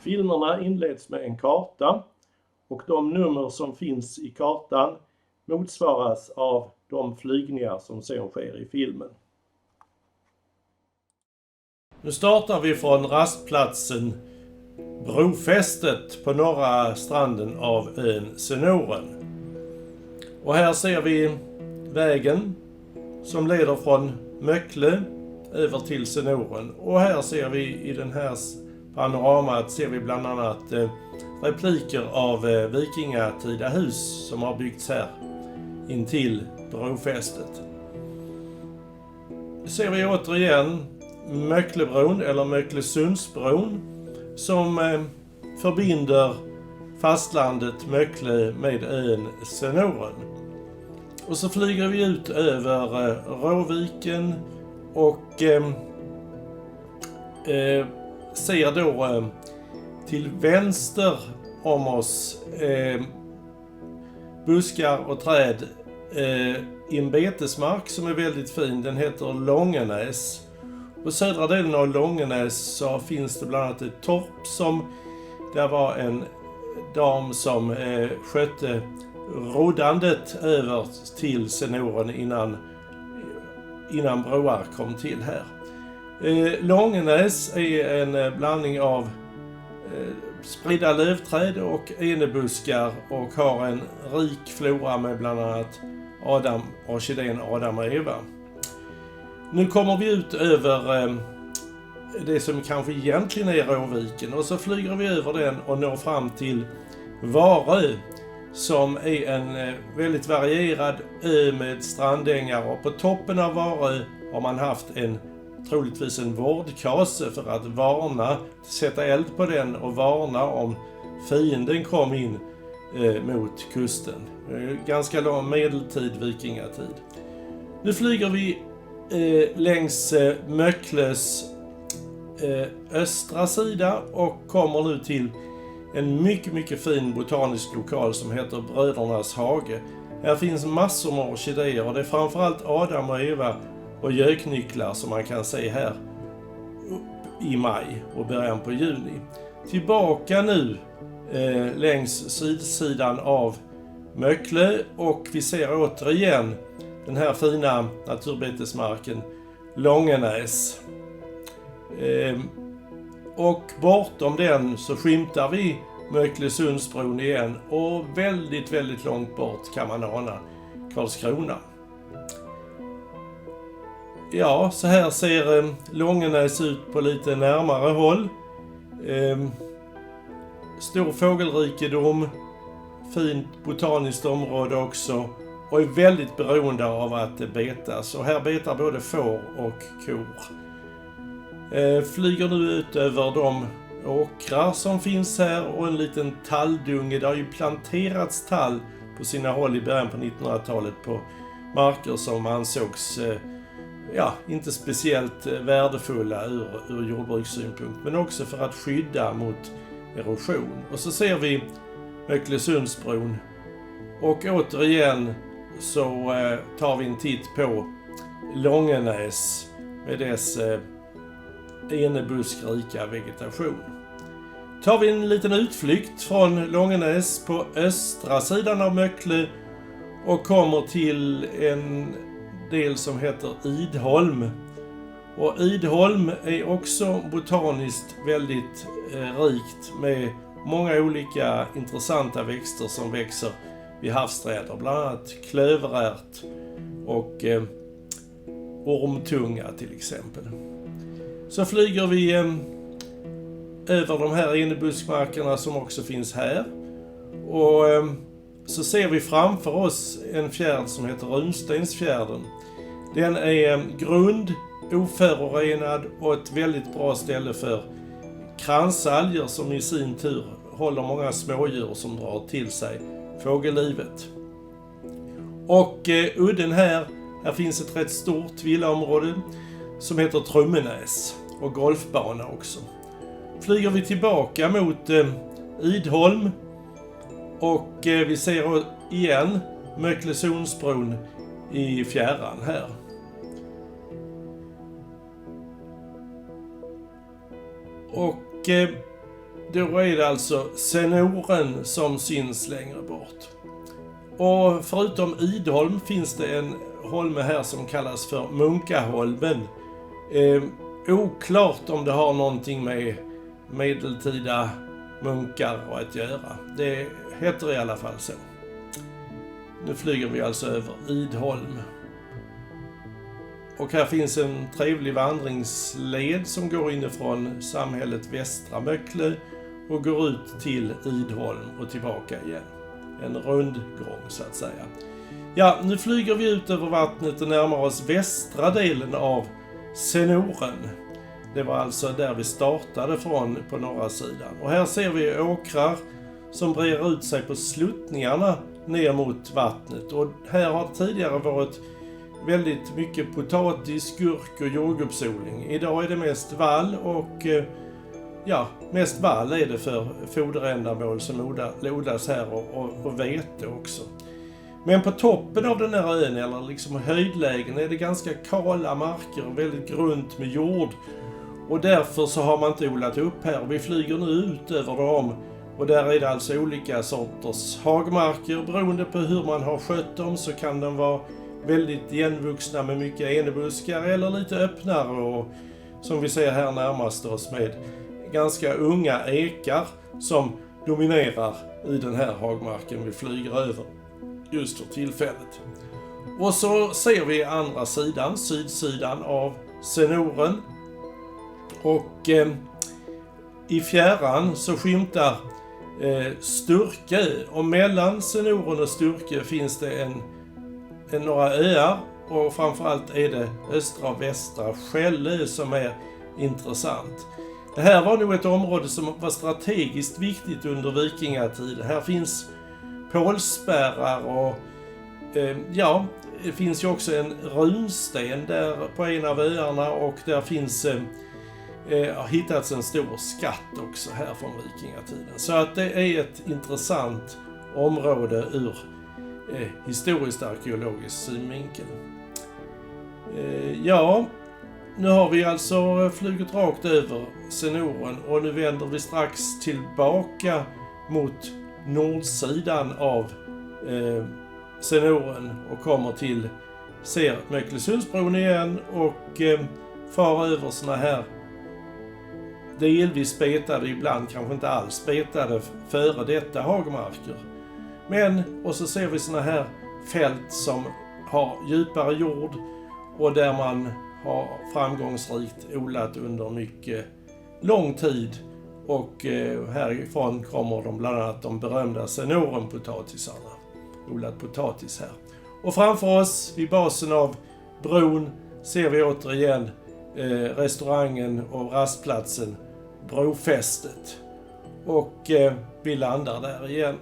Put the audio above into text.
Filmerna inleds med en karta och de nummer som finns i kartan motsvaras av de flygningar som sen sker i filmen. Nu startar vi från rastplatsen Brofästet på norra stranden av ön Senoren. Och här ser vi vägen som leder från Möckle över till Senoren. Och här ser vi i den här panoramat ser vi bland annat repliker av vikingatida hus som har byggts här intill brofästet. Ser vi återigen Möcklebron eller Möcklesundsbron som förbinder fastlandet Möckle med ön Senoren. Och så flyger vi ut över Råviken och ser då till vänster om oss buskar och träd i en betesmark som är väldigt fin. Den heter Långenäs. På södra delen av Långenäs så finns det bland annat ett torp som där var en dam som skötte roddandet över till Senoren innan broar kom till här. Långenäs är en blandning av spridda lövträd och enebuskar och har en rik flora med bland annat orkidén Adam och Eva. Nu kommer vi ut över det som kanske egentligen är Råviken och så flyger vi över den och når fram till Varö som är en väldigt varierad ö med strandängar, och på toppen av Varö har man haft troligtvis en vårdkase för att sätta eld på den och varna om fienden kom in mot kusten. Ganska lång medeltid, vikingatid. Nu flyger vi längs Möckles östra sida och kommer nu till en mycket fin botanisk lokal som heter Brödernas hage. Här finns massor med orkidéer och det är framförallt Adam och Eva och göknycklar som man kan se här i maj och början på juni. Tillbaka nu längs sydsidan av Möckle och vi ser återigen den här fina naturbetesmarken Långenäs. Och bortom den så skymtar vi Möcklesundsbron igen och väldigt långt bort kan man ana Karlskrona. Ja, så här ser Långenäs ut på lite närmare håll. Stor fågelrikedom, fint botaniskt område också och är väldigt beroende av att betas. Och här betar både får och kor. Flyger nu ut över de åkrar som finns här och en liten talldunge. Det har ju planterats tall på sina håll i början på 1900-talet på marker som ansågs inte speciellt värdefulla ur jordbrukssynpunkt, men också för att skydda mot erosion. Och så ser vi Möcklesundsbron och återigen så tar vi en titt på Långenäs med dess enebuskrika vegetation. Tar vi en liten utflykt från Långenäs på östra sidan av Möckle och kommer till en del som heter Idholm. Och Idholm är också botaniskt väldigt rikt med många olika intressanta växter som växer vid havsstränder, bland annat klöverärt och ormtunga till exempel. Så flyger vi över de här enebuskmarkerna som också finns här och så ser vi framför oss en fjärd som heter Runstensfjärden. Den är grund, oförorenad och ett väldigt bra ställe för kransalger som i sin tur håller många smådjur som drar till sig fågellivet. Och udden här finns ett rätt stort villaområde som heter Trummenäs och golfbana också. Flyger vi tillbaka mot Idholm och vi ser igen Möcklesundsbron i fjärran här. Och då är det alltså Senoren som syns längre bort. Och förutom Idholm finns det en holme här som kallas för Munkaholmen. Oklart om det har någonting med medeltida munkar att göra. Det heter i alla fall så. Nu flyger vi alltså över Idholm. Och här finns en trevlig vandringsled som går inifrån samhället Västra Möckle och går ut till Idholm och tillbaka igen. En rundgång så att säga. Ja, nu flyger vi ut över vattnet och närmar oss västra delen av Senoren. Det var alltså där vi startade från på norra sidan. Och här ser vi åkrar som brer ut sig på sluttningarna ner mot vattnet. Och här har det tidigare varit väldigt mycket potatis, gurk och jordgubbsodling. Idag är det mest vall och mest vall är det för foderändamål som odlas här och vete också. Men på toppen av den här ön, eller liksom höjdlägen, är det ganska kala marker och väldigt grunt med jord. Och därför så har man inte odlat upp här. Vi flyger nu ut över dem och där är det alltså olika sorters hagmarker. Beroende på hur man har skött dem så kan de vara väldigt igenvuxna med mycket enebuskar eller lite öppnare och som vi ser här närmast oss med ganska unga ekar som dominerar i den här hagmarken vi flyger över just för tillfället. Och så ser vi andra sidan, sydsidan av Senoren och i fjärran så skymtar Sturkö och mellan Senoren och Sturkö finns det några öar och framförallt är det östra och västra Skällö som är intressant. Det här var nog ett område som var strategiskt viktigt under vikingatiden. Här finns pålspärrar och det finns ju också en runsten där på en av öarna och där finns har hittats en stor skatt också här från vikingatiden. Så att det är ett intressant område ur historiskt arkeologisk synvinkel. Nu har vi alltså flugit rakt över Senoren och nu vänder vi strax tillbaka mot nordsidan av Senoren och kommer ser Möcklesundsbron igen och far över såna här delvis betade, ibland kanske inte alls betade före detta hagmarker. Och så ser vi såna här fält som har djupare jord och där man har framgångsrikt odlat under mycket lång tid. Och härifrån kommer bland annat de berömda Senorenpotatisarna. Odlat potatis här. Och framför oss vid basen av bron ser vi återigen restaurangen och rastplatsen Brofästet. Och vi landar där igen.